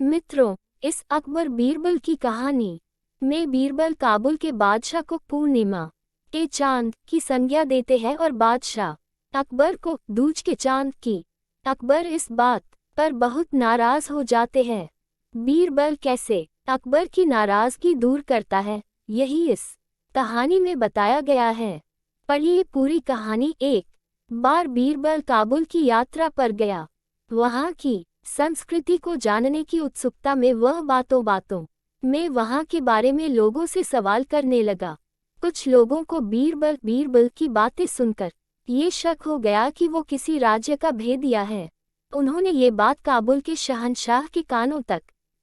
मित्रों, इस अकबर बीरबल की कहानी में बीरबल काबुल के बादशाह को पूर्णिमा के चांद की संज्ञा देते हैं और बादशाह अकबर को दूज के चांद की। अकबर इस बात पर बहुत नाराज हो जाते हैं। बीरबल कैसे अकबर की नाराजगी दूर करता है, यही इस कहानी में बताया गया है। पढ़िए पूरी कहानी। एक बार बीरबल काबुल की यात्रा पर गया। वहाँ की संस्कृति को जानने की उत्सुकता में वह बातों बातों में वहाँ के बारे में लोगों से सवाल करने लगा। कुछ लोगों को बीरबल की बातें सुनकर ये शक हो गया कि वो किसी राज्य का भेदिया है। उन्होंने ये बात काबुल के शहंशाह के कानों तक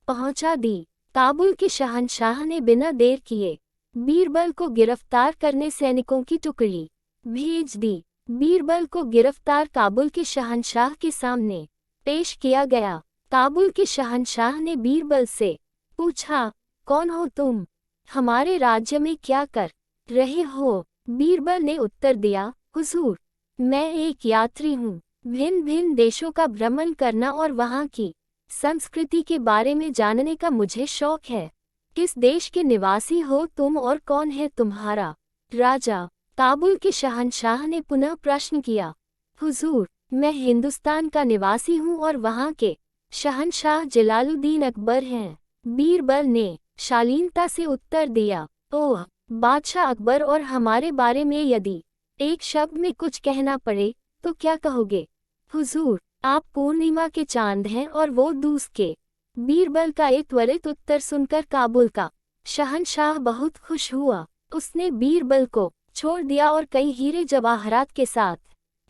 पहुंचा दी। काबुल के शहंशाह ने बिना देर किए बीरबल को गिरफ्तार करने सैनिकों की टुकड़ी भेज दी। बीरबल को गिरफ्तार काबुल के शहंशाह के सामने पेश किया गया। काबुल के शहंशाह ने बीरबल से पूछा, कौन हो तुम? हमारे राज्य में क्या कर रहे हो? बीरबल ने उत्तर दिया, हुजूर, मैं एक यात्री हूँ। भिन्न भिन्न देशों का भ्रमण करना और वहाँ की संस्कृति के बारे में जानने का मुझे शौक है। किस देश के निवासी हो तुम और कौन है तुम्हारा राजा? काबुल के शहंशाह ने पुनः प्रश्न किया, हुजूर, मैं हिंदुस्तान का निवासी हूँ और वहाँ के शहंशाह जलालुद्दीन अकबर हैं। बीरबल ने शालीनता से उत्तर दिया, ओह बादशाह अकबर, और हमारे बारे में यदि एक शब्द में कुछ कहना पड़े तो क्या कहोगे? हुजूर, आप पूर्णिमा के चांद हैं और वो दूज के। बीरबल का एक त्वरित उत्तर सुनकर काबुल का शहंशाह बहुत खुश हुआ। उसने बीरबल को छोड़ दिया और कई हीरे जवाहरात के साथ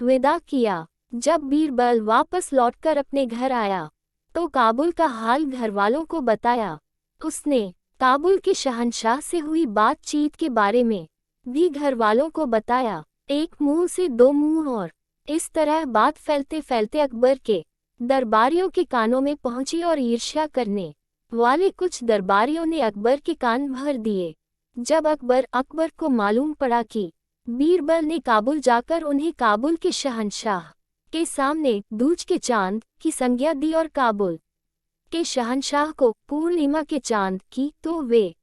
विदा किया। जब बीरबल वापस लौटकर अपने घर आया तो काबुल का हाल घरवालों को बताया। उसने काबुल के शहंशाह से हुई बातचीत के बारे में भी घरवालों को बताया। एक मुंह से दो मुंह, और इस तरह बात फैलते फैलते अकबर के दरबारियों के कानों में पहुंची और ईर्ष्या करने वाले कुछ दरबारियों ने अकबर के कान भर दिए। जब अकबर को मालूम पड़ा कि बीरबल ने काबुल जाकर उन्हें काबुल के शहंशाह के सामने दूज के चांद की संज्ञा दी और काबुल के शहंशाह को पूर्णिमा के चांद की, तो वे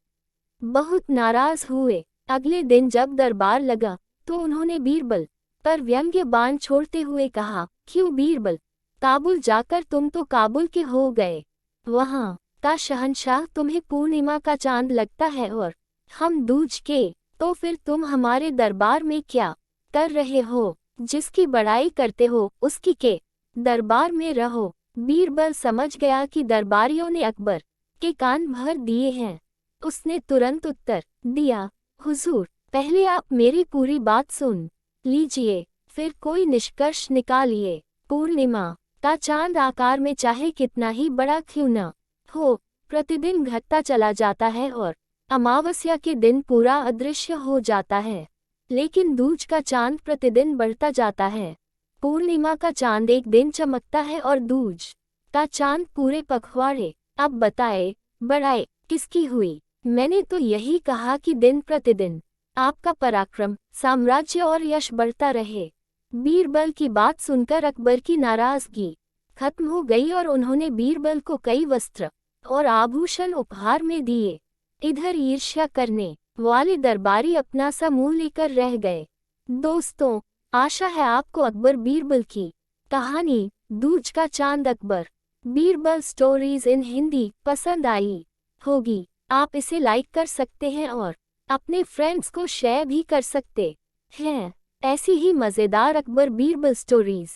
बहुत नाराज हुए। अगले दिन जब दरबार लगा तो उन्होंने बीरबल पर व्यंग्य बाण छोड़ते हुए कहा, क्यों बीरबल, काबुल जाकर तुम तो काबुल के हो गए। वहाँ का शहंशाह तुम्हें पूर्णिमा का चांद लगता है और हम दूज के, तो फिर तुम हमारे दरबार में क्या कर रहे हो? जिसकी बड़ाई करते हो उसकी के दरबार में रहो। बीरबल समझ गया कि दरबारियों ने अकबर के कान भर दिए हैं। उसने तुरंत उत्तर दिया, हुजूर, पहले आप मेरी पूरी बात सुन लीजिए, फिर कोई निष्कर्ष निकालिए। पूर्णिमा का चांद आकार में चाहे कितना ही बड़ा क्यों न हो, प्रतिदिन घटता चला जाता है और अमावस्या के दिन पूरा अदृश्य हो जाता है। लेकिन दूज का चांद प्रतिदिन बढ़ता जाता है। पूर्णिमा का चांद एक दिन चमकता है और दूज का चांद पूरे पखवाड़े। अब बताए बड़ाई किसकी हुई? मैंने तो यही कहा कि दिन प्रतिदिन आपका पराक्रम, साम्राज्य और यश बढ़ता रहे। बीरबल की बात सुनकर अकबर की नाराजगी खत्म हो गई और उन्होंने बीरबल को कई वस्त्र और आभूषण उपहार में दिए। इधर ईर्ष्या करने वाले दरबारी अपना सा मुंह लेकर रह गए। दोस्तों, आशा है आपको अकबर बीरबल की कहानी दूज का चांद अकबर बीरबल स्टोरीज इन हिंदी पसंद आई होगी। आप इसे लाइक कर सकते हैं और अपने फ्रेंड्स को शेयर भी कर सकते हैं। ऐसी ही मज़ेदार अकबर बीरबल स्टोरीज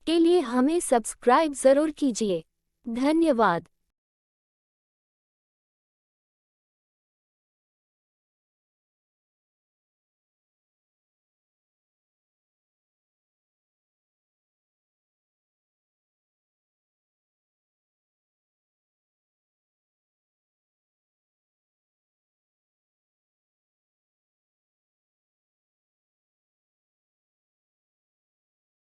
के लिए हमें सब्सक्राइब जरूर कीजिए। धन्यवाद।